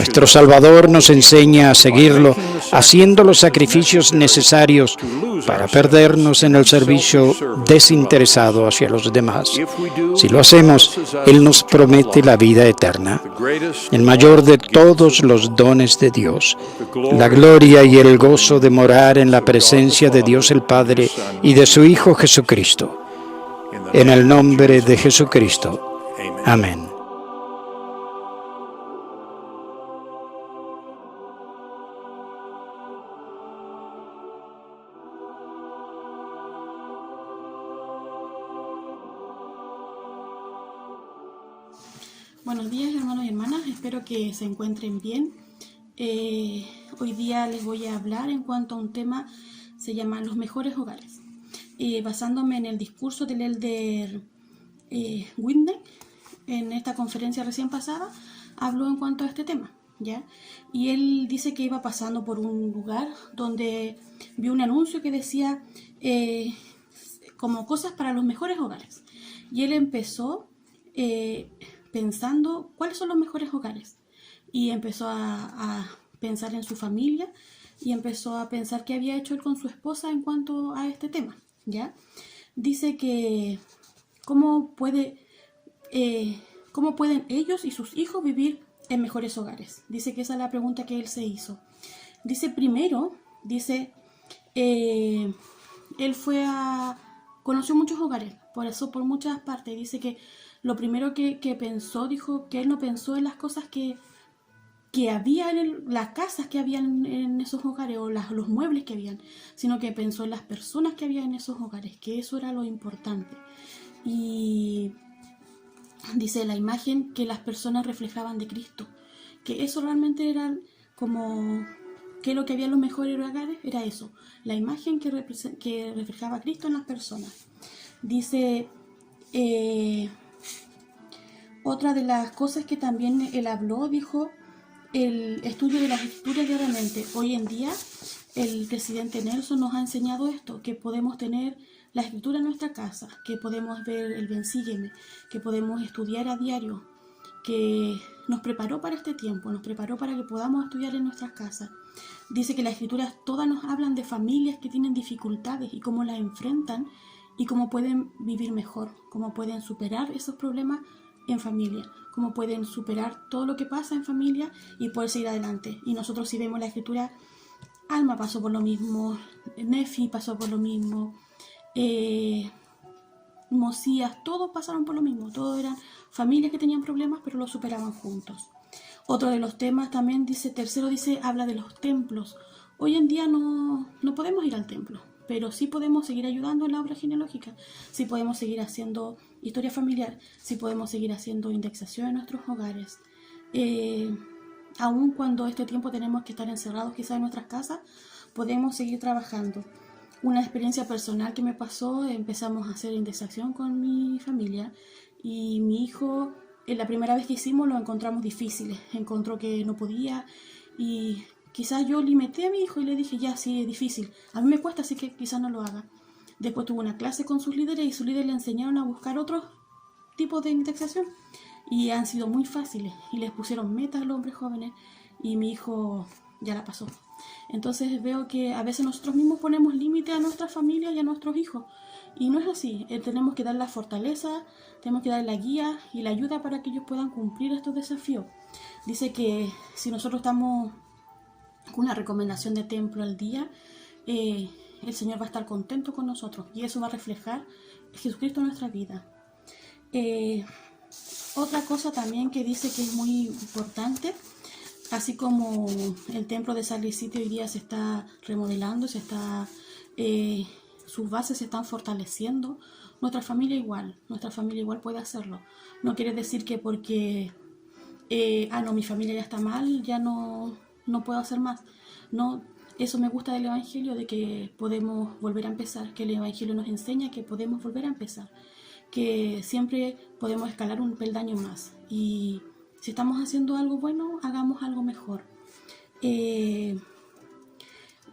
Nuestro Salvador nos enseña a seguirlo, haciendo los sacrificios necesarios para perdernos en el servicio desinteresado hacia los demás. Si lo hacemos, Él nos promete la vida eterna, el mayor de todos los dones de Dios, la gloria y el gozo de morar en la presencia de Dios el Padre y de su Hijo Jesucristo. En el nombre de Jesucristo. Amén. Buenos días, hermanos y hermanas, espero que se encuentren bien. Hoy día les voy a hablar en cuanto a un tema, se llama los mejores hogares. Basándome en el discurso del elder Whitney, en esta conferencia recién pasada, habló en cuanto a este tema, ¿ya? Y él dice que iba pasando por un lugar donde vio un anuncio que decía como cosas para los mejores hogares. Y él empezó pensando cuáles son los mejores hogares, y empezó a pensar en su familia y empezó a pensar qué había hecho él con su esposa en cuanto a este tema, ¿ya? Dice que cómo pueden ellos y sus hijos vivir en mejores hogares. Dice que esa es la pregunta que él se hizo. Dice primero, él conoció muchos hogares, por muchas partes. Dice que lo primero que pensó, dijo que él no pensó en las cosas que había las casas que habían en esos hogares o los muebles que habían, sino que pensó en las personas que había en esos hogares, que eso era lo importante. Y dice la imagen que las personas reflejaban de Cristo, que eso realmente era como que lo que había en los mejores hogares era eso, la imagen que reflejaba a Cristo en las personas. Dice otra de las cosas que también él habló, dijo, el estudio de las escrituras diariamente. Hoy en día el presidente Nelson nos ha enseñado esto, que podemos tener la escritura en nuestra casa, que podemos ver el Ven Sígueme, que podemos estudiar a diario, que nos preparó para este tiempo, nos preparó para que podamos estudiar en nuestras casas. Dice que las escrituras todas nos hablan de familias que tienen dificultades y cómo las enfrentan y cómo pueden vivir mejor, cómo pueden superar esos problemas en familia, cómo pueden superar todo lo que pasa en familia y poder seguir adelante. Y nosotros, si vemos la escritura, Alma pasó por lo mismo, Nefi pasó por lo mismo, Mosías, todos pasaron por lo mismo, todos eran familias que tenían problemas pero lo superaban juntos. Otro de los temas también habla de los templos. Hoy en día no podemos ir al templo, pero sí podemos seguir ayudando en la obra genealógica, sí podemos seguir haciendo historia familiar, sí podemos seguir haciendo indexación en nuestros hogares. Aun cuando este tiempo tenemos que estar encerrados quizás en nuestras casas, podemos seguir trabajando. Una experiencia personal que me pasó, empezamos a hacer indexación con mi familia y mi hijo, la primera vez que hicimos lo encontramos difícil, encontró que no podía y quizás yo limité a mi hijo y le dije, ya, sí, es difícil. A mí me cuesta, así que quizás no lo haga. Después tuvo una clase con sus líderes y sus líderes le enseñaron a buscar otros tipos de indexación. Y han sido muy fáciles. Y les pusieron metas a los hombres jóvenes y mi hijo ya la pasó. Entonces veo que a veces nosotros mismos ponemos límite a nuestra familia y a nuestros hijos. Y no es así. Tenemos que dar la fortaleza, tenemos que dar la guía y la ayuda para que ellos puedan cumplir estos desafíos. Dice que si nosotros estamos con una recomendación de templo al día, el Señor va a estar contento con nosotros y eso va a reflejar Jesucristo en nuestra vida. Otra cosa también que dice que es muy importante, así como el templo de Salt Lake City hoy día se está remodelando, sus bases se están fortaleciendo, nuestra familia igual puede hacerlo. No quiere decir que porque mi familia ya está mal, ya no puedo hacer más. No, eso me gusta del Evangelio, de que podemos volver a empezar, que el Evangelio nos enseña que podemos volver a empezar, que siempre podemos escalar un peldaño más. Y si estamos haciendo algo bueno, hagamos algo mejor.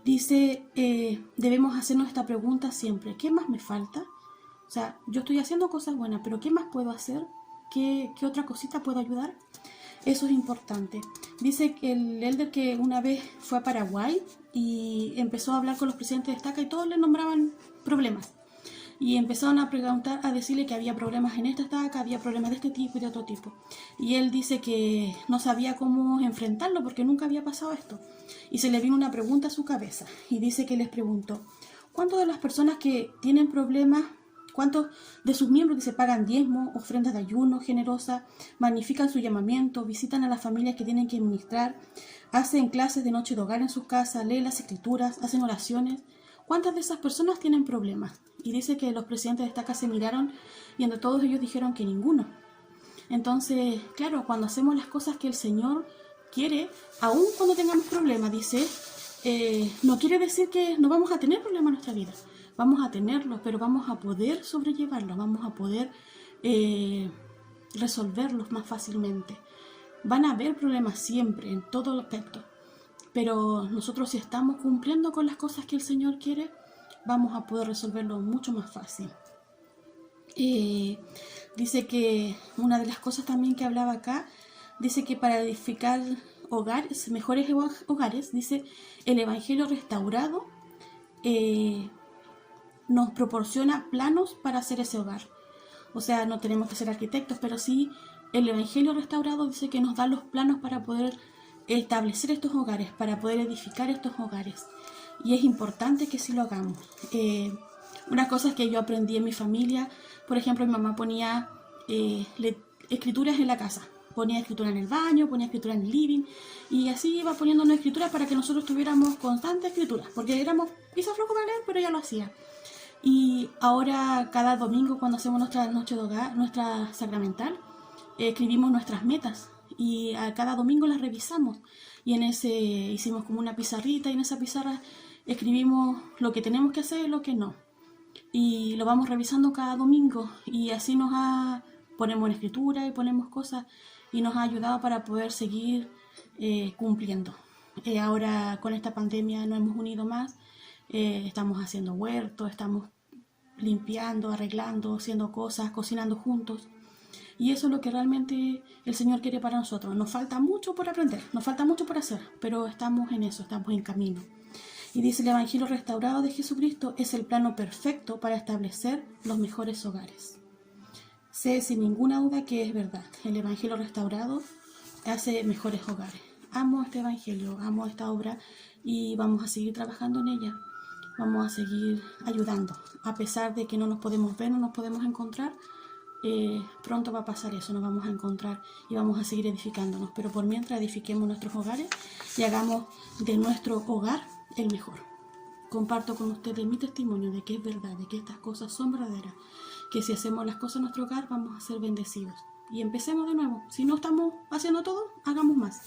Dice, debemos hacernos esta pregunta siempre, ¿qué más me falta? O sea, yo estoy haciendo cosas buenas, pero ¿qué más puedo hacer? ¿Qué otra cosita puedo ayudar? Eso es importante. Dice que el elder que una vez fue a Paraguay y empezó a hablar con los presidentes de estaca y todos le nombraban problemas. Y empezaron a preguntar, a decirle que había problemas en esta estaca, había problemas de este tipo y de otro tipo. Y él dice que no sabía cómo enfrentarlo porque nunca había pasado esto. Y se le vino una pregunta a su cabeza. Y dice que les preguntó, ¿cuántas de las personas que tienen problemas, cuántos de sus miembros que se pagan diezmo, ofrendas de ayuno generosa, magnifican su llamamiento, visitan a las familias que tienen que administrar, hacen clases de noche de hogar en sus casas, leen las escrituras, hacen oraciones? ¿Cuántas de esas personas tienen problemas? Y dice que los presidentes de estaca se miraron y entre todos ellos dijeron que ninguno. Entonces, claro, cuando hacemos las cosas que el Señor quiere, aun cuando tengamos problemas, dice, no quiere decir que no vamos a tener problemas en nuestra vida. Vamos a tenerlos, pero vamos a poder sobrellevarlos, vamos a poder resolverlos más fácilmente. Van a haber problemas siempre, en todo aspecto. Pero nosotros, si estamos cumpliendo con las cosas que el Señor quiere, vamos a poder resolverlo mucho más fácil. Dice que una de las cosas también que hablaba acá, dice que para edificar hogares, mejores hogares, dice, el Evangelio restaurado nos proporciona planos para hacer ese hogar. O sea, no tenemos que ser arquitectos, pero sí el Evangelio restaurado dice que nos da los planos para poder establecer estos hogares, para poder edificar estos hogares. Y es importante que sí lo hagamos. Una cosa que yo aprendí en mi familia, por ejemplo, mi mamá ponía escrituras en la casa. Ponía escritura en el baño, ponía escritura en el living, y así iba poniéndonos escritura para que nosotros tuviéramos constante escritura, porque éramos piso flojo para leer, pero ella lo hacía. Y ahora cada domingo cuando hacemos nuestra noche de hogar, nuestra sacramental, escribimos nuestras metas y a cada domingo las revisamos y en ese hicimos como una pizarrita y en esa pizarra escribimos lo que tenemos que hacer y lo que no, y lo vamos revisando cada domingo y así ponemos en escritura y ponemos cosas y nos ha ayudado para poder seguir cumpliendo. Ahora con esta pandemia nos hemos unido más, estamos haciendo huertos, estamos limpiando, arreglando, haciendo cosas, cocinando juntos. Y eso es lo que realmente el Señor quiere para nosotros. Nos falta mucho por aprender, nos falta mucho por hacer, pero estamos en eso, estamos en camino. Y dice, el Evangelio restaurado de Jesucristo es el plano perfecto para establecer los mejores hogares. Sé sin ninguna duda que es verdad. El Evangelio restaurado hace mejores hogares. Amo este Evangelio, amo esta obra y vamos a seguir trabajando en ella. Vamos a seguir ayudando. A pesar de que no nos podemos ver, no nos podemos encontrar, pronto va a pasar eso, nos vamos a encontrar y vamos a seguir edificándonos. Pero por mientras edifiquemos nuestros hogares y hagamos de nuestro hogar el mejor. Comparto con ustedes mi testimonio de que es verdad, de que estas cosas son verdaderas, que si hacemos las cosas en nuestro hogar vamos a ser bendecidos. Y empecemos de nuevo. Si no estamos haciendo todo, hagamos más.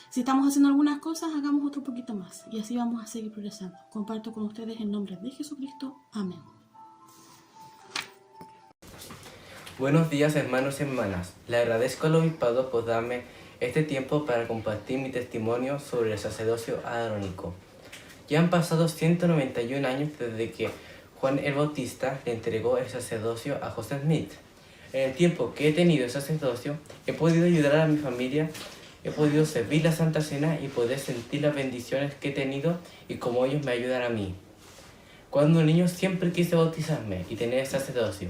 Si estamos haciendo algunas cosas, hagamos otro poquito más. Y así vamos a seguir progresando. Comparto con ustedes en nombre de Jesucristo. Amén. Buenos días, hermanos y hermanas. Le agradezco al obispado por darme este tiempo para compartir mi testimonio sobre el sacerdocio arónico. Ya han pasado 191 años desde que Juan el Bautista le entregó el sacerdocio a Joseph Smith. En el tiempo que he tenido el sacerdocio, he podido ayudar a mi familia, he podido servir la Santa Cena y poder sentir las bendiciones que he tenido y cómo ellos me ayudan a mí. Cuando niño siempre quise bautizarme y tener el sacerdocio.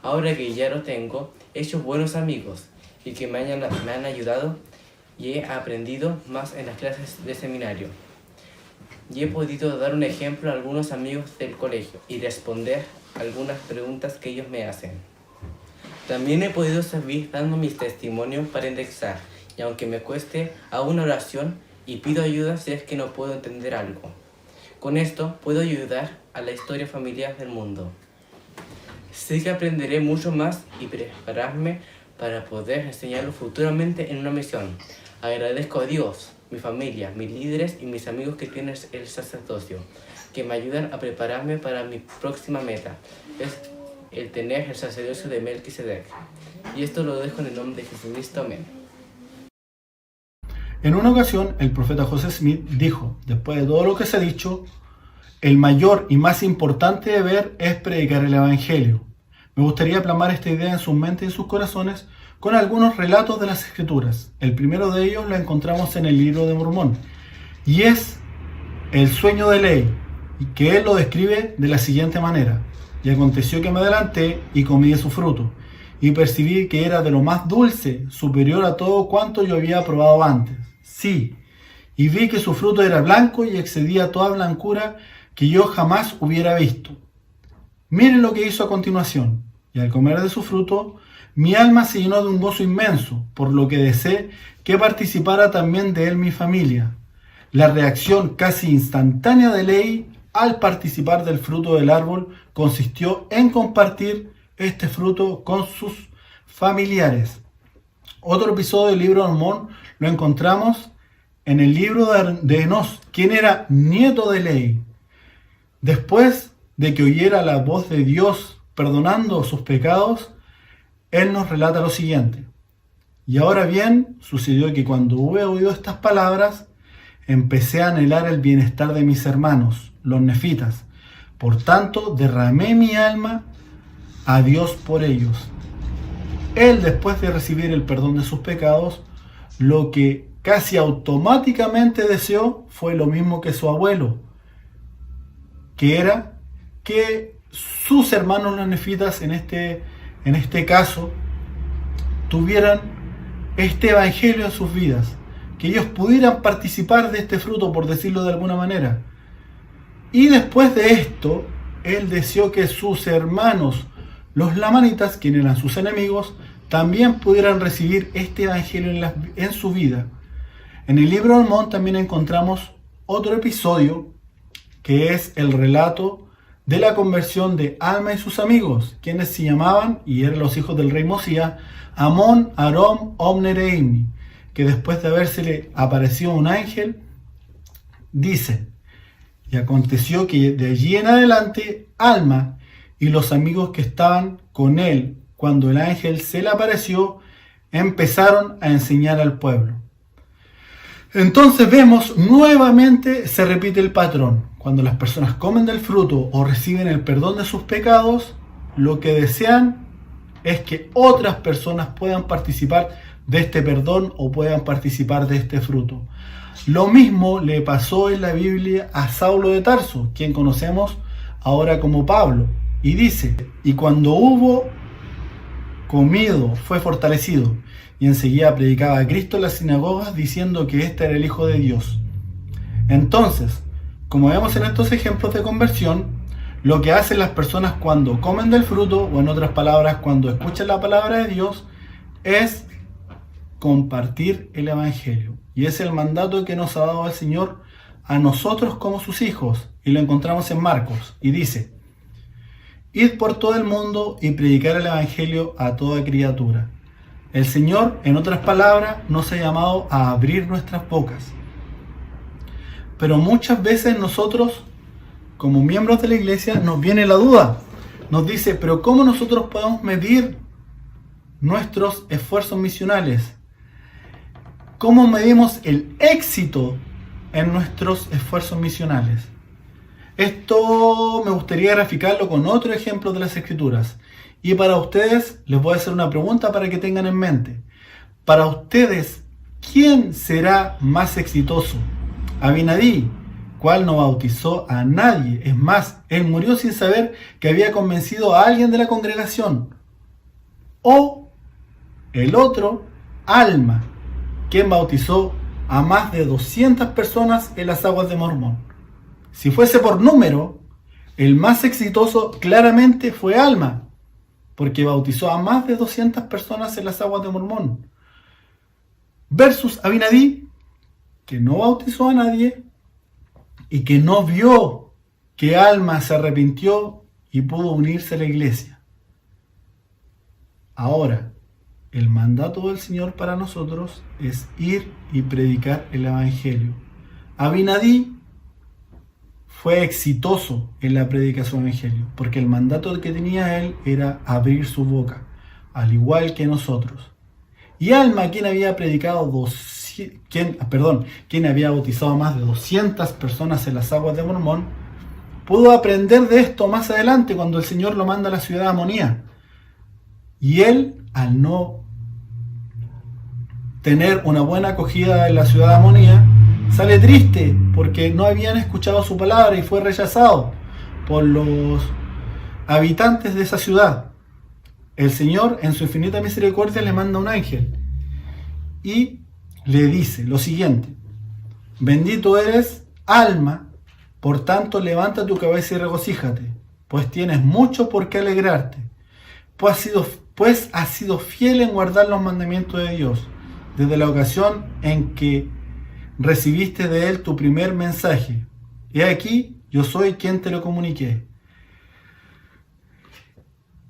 Ahora que ya lo tengo, he hecho buenos amigos y que me han ayudado y he aprendido más en las clases de seminario. Y he podido dar un ejemplo a algunos amigos del colegio y responder algunas preguntas que ellos me hacen. También he podido servir dando mis testimonios para indexar, y aunque me cueste, hago una oración y pido ayuda si es que no puedo entender algo. Con esto puedo ayudar a la historia familiar del mundo. Sé que aprenderé mucho más y prepararme para poder enseñarlo futuramente en una misión. Agradezco a Dios, mi familia, mis líderes y mis amigos que tienen el sacerdocio, que me ayudan a prepararme para mi próxima meta, es el tener el sacerdocio de Melquisedec. Y esto lo dejo en el nombre de Jesucristo. Amén. En una ocasión, el profeta Joseph Smith dijo, después de todo lo que se ha dicho, el mayor y más importante deber es predicar el Evangelio. Me gustaría plasmar esta idea en sus mentes y en sus corazones con algunos relatos de las Escrituras. El primero de ellos lo encontramos en el libro de Mormón, y es el sueño de Lehi, que él lo describe de la siguiente manera: y aconteció que me adelanté y comí de su fruto, y percibí que era de lo más dulce, superior a todo cuanto yo había probado antes. Sí, y vi que su fruto era blanco y excedía toda blancura que yo jamás hubiera visto. Miren lo que hizo a continuación. Y al comer de su fruto, mi alma se llenó de un gozo inmenso, por lo que deseé que participara también de él mi familia. La reacción casi instantánea de Lehi al participar del fruto del árbol consistió en compartir este fruto con sus familiares. Otro episodio del libro de Mormón lo encontramos en el libro de Enos, quien era nieto de Lehi. Después de que oyera la voz de Dios perdonando sus pecados, él nos relata lo siguiente: y ahora bien, sucedió que cuando hube oído estas palabras, empecé a anhelar el bienestar de mis hermanos, los nefitas. Por tanto, derramé mi alma a Dios por ellos. Él, después de recibir el perdón de sus pecados, lo que casi automáticamente deseó fue lo mismo que su abuelo, que era que sus hermanos los nefitas en este caso tuvieran este evangelio en sus vidas, que ellos pudieran participar de este fruto, por decirlo de alguna manera. Y después de esto, él deseó que sus hermanos, los lamanitas, quienes eran sus enemigos, también pudieran recibir este evangelio en su vida. En el libro de Mormón también encontramos otro episodio, que es el relato de la conversión de Alma y sus amigos, quienes se llamaban, y eran los hijos del rey Mosías, Amón, Arom, Omner e Imni, que después de habérsele aparecido un ángel, dice: y aconteció que de allí en adelante, Alma y los amigos que estaban con él cuando el ángel se le apareció, empezaron a enseñar al pueblo. Entonces vemos nuevamente se repite el patrón. Cuando las personas comen del fruto o reciben el perdón de sus pecados, lo que desean es que otras personas puedan participar de este perdón o puedan participar de este fruto. Lo mismo le pasó en la Biblia a Saulo de Tarso, quien conocemos ahora como Pablo. Y dice: y cuando hubo comido, fue fortalecido, y enseguida predicaba a Cristo en las sinagogas, diciendo que este era el Hijo de Dios. Entonces, como vemos en estos ejemplos de conversión, lo que hacen las personas cuando comen del fruto, o en otras palabras, cuando escuchan la palabra de Dios, es compartir el Evangelio. Y es el mandato que nos ha dado el Señor a nosotros como sus hijos. Y lo encontramos en Marcos. Y dice: id por todo el mundo y predicar el Evangelio a toda criatura. El Señor, en otras palabras, nos ha llamado a abrir nuestras bocas. Pero muchas veces nosotros, como miembros de la iglesia, nos viene la duda. Nos dice: pero ¿cómo nosotros podemos medir nuestros esfuerzos misionales? ¿Cómo medimos el éxito en nuestros esfuerzos misionales? Esto me gustaría graficarlo con otro ejemplo de las Escrituras. Y para ustedes les voy a hacer una pregunta para que tengan en mente. Para ustedes, ¿quién será más exitoso? Abinadí, cual no bautizó a nadie. Es más, él murió sin saber que había convencido a alguien de la congregación. O el otro, Alma, quien bautizó a más de 200 personas en las aguas de Mormón. Si fuese por número, el más exitoso claramente fue Alma, porque bautizó a más de 200 personas en las aguas de Mormón. Versus Abinadí, que no bautizó a nadie y que no vio que Alma se arrepintió y pudo unirse a la iglesia. Ahora, el mandato del Señor para nosotros es ir y predicar el Evangelio. Abinadí fue exitoso en la predicación del Evangelio, porque el mandato que tenía él era abrir su boca, al igual que nosotros. Y Alma, quien había quien había bautizado a más de 200 personas en las aguas de Mormón, pudo aprender de esto más adelante cuando el Señor lo manda a la ciudad de Amonía. Y él, al no tener una buena acogida en la ciudad de Amonía, sale triste porque no habían escuchado su palabra y fue rechazado por los habitantes de esa ciudad. El Señor, en su infinita misericordia, le manda un ángel y le dice lo siguiente: bendito eres, alma, por tanto levanta tu cabeza y regocíjate, pues tienes mucho por qué alegrarte, pues has sido fiel en guardar los mandamientos de Dios, desde la ocasión en que recibiste de Él tu primer mensaje. He aquí, yo soy quien te lo comuniqué.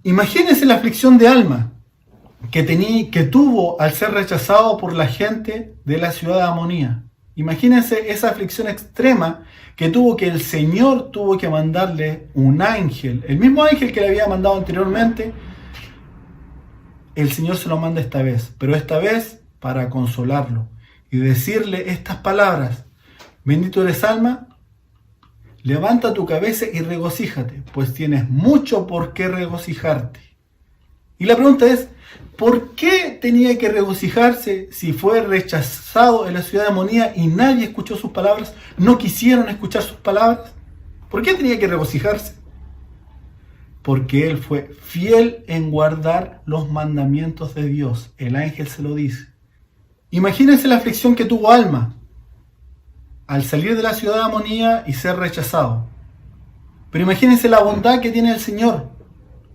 Imagínense la aflicción de alma que tuvo al ser rechazado por la gente de la ciudad de Amonía. Imagínense esa aflicción extrema que tuvo, que el Señor tuvo que mandarle un ángel, el mismo ángel que le había mandado anteriormente. El Señor se lo manda esta vez, pero esta vez para consolarlo y decirle estas palabras: bendito eres, alma, levanta tu cabeza y regocíjate, pues tienes mucho por qué regocijarte. Y la pregunta es, ¿por qué tenía que regocijarse si fue rechazado en la ciudad de Amonía y nadie escuchó sus palabras? ¿No quisieron escuchar sus palabras? ¿Por qué tenía que regocijarse? Porque él fue fiel en guardar los mandamientos de Dios. El ángel se lo dice. Imagínense la aflicción que tuvo Alma al salir de la ciudad de Amonía y ser rechazado. Pero imagínense la bondad que tiene el Señor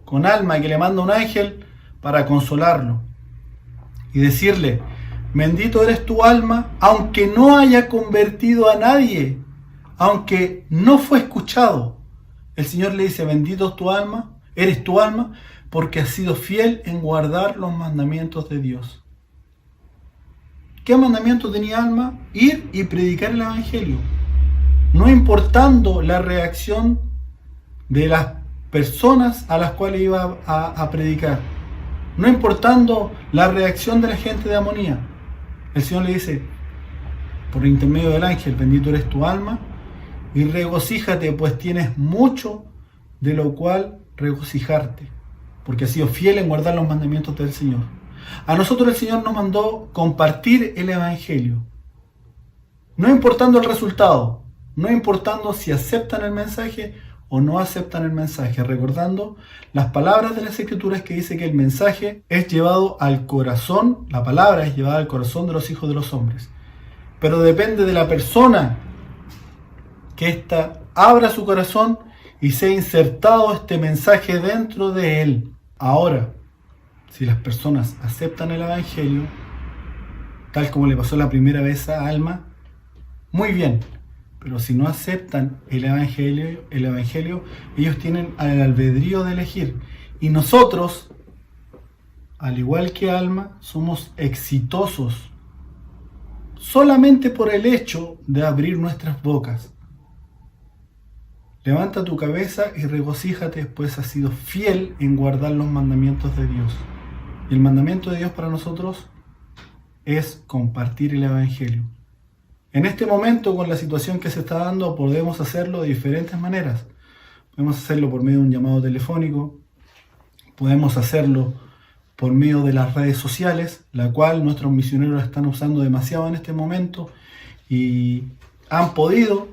con Alma, que le manda un ángel para consolarlo y decirle: bendito eres tu alma, aunque no haya convertido a nadie, aunque no fue escuchado. El Señor le dice: bendito eres tu alma, porque has sido fiel en guardar los mandamientos de Dios. ¿Qué mandamiento tenía Alma? Ir y predicar el Evangelio, no importando la reacción de las personas a las cuales iba a predicar, no importando la reacción de la gente de Amonía. El Señor le dice, por intermedio del ángel: bendito eres tu alma y regocíjate, pues tienes mucho de lo cual regocijarte, porque has sido fiel en guardar los mandamientos del Señor. A nosotros el Señor nos mandó compartir el Evangelio, no importando el resultado, no importando si aceptan el mensaje o no aceptan el mensaje, recordando las palabras de las Escrituras que dice que el mensaje es llevado al corazón, la palabra es llevada al corazón de los hijos de los hombres. Pero depende de la persona que ésta abra su corazón y sea insertado este mensaje dentro de él. Ahora, si las personas aceptan el Evangelio, tal como le pasó la primera vez a Alma, muy bien. Pero si no aceptan el Evangelio, ellos tienen el albedrío de elegir. Y nosotros, al igual que Alma, somos exitosos solamente por el hecho de abrir nuestras bocas. Levanta tu cabeza y regocíjate, pues has sido fiel en guardar los mandamientos de Dios. Y el mandamiento de Dios para nosotros es compartir el Evangelio. En este momento, con la situación que se está dando, podemos hacerlo de diferentes maneras. Podemos hacerlo por medio de un llamado telefónico, podemos hacerlo por medio de las redes sociales, la cual nuestros misioneros están usando demasiado en este momento y han podido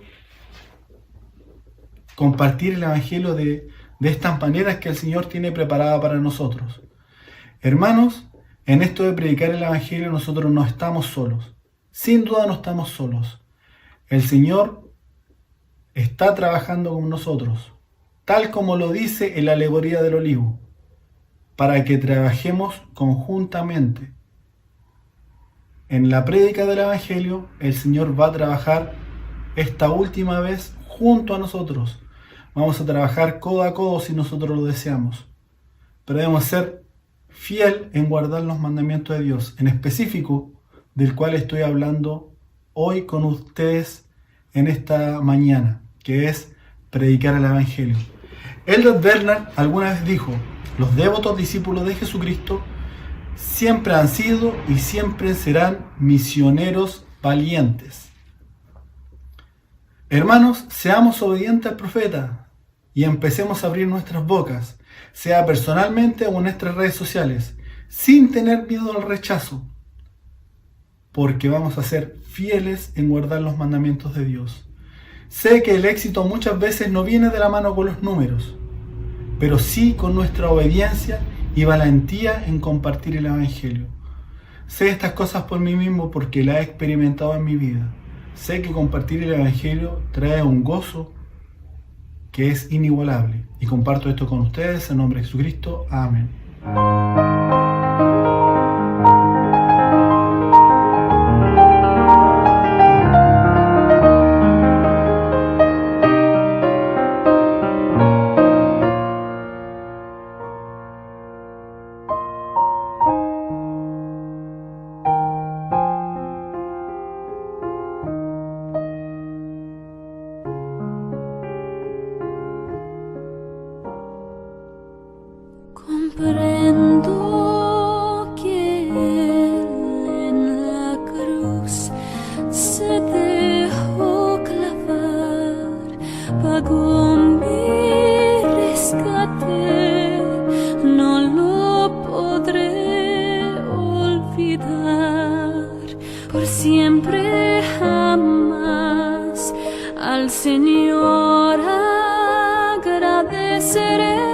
compartir el Evangelio de estas maneras que el Señor tiene preparada para nosotros. Hermanos, en esto de predicar el Evangelio nosotros no estamos solos. Sin duda no estamos solos. El Señor está trabajando con nosotros, tal como lo dice en la alegoría del olivo, para que trabajemos conjuntamente. En la prédica del Evangelio, el Señor va a trabajar esta última vez junto a nosotros. Vamos a trabajar codo a codo si nosotros lo deseamos. Pero debemos ser fiel en guardar los mandamientos de Dios, en específico del cual estoy hablando hoy con ustedes en esta mañana, que es predicar el Evangelio. Eldred Bernard alguna vez dijo: los devotos discípulos de Jesucristo siempre han sido y siempre serán misioneros valientes. Hermanos, seamos obedientes al profeta y empecemos a abrir nuestras bocas, sea personalmente o en nuestras redes sociales, sin tener miedo al rechazo. porque vamos a ser fieles en guardar los mandamientos de Dios. Sé que el éxito muchas veces no viene de la mano con los números, pero sí con nuestra obediencia y valentía en compartir el Evangelio. Sé estas cosas por mí mismo porque las he experimentado en mi vida. Sé que compartir el Evangelio trae un gozo que es inigualable. Y comparto esto con ustedes en nombre de Jesucristo. Amén. Comprendo que Él en la cruz se dejó clavar, pagó mi rescate, no lo podré olvidar. Por siempre jamás al Señor agradeceré.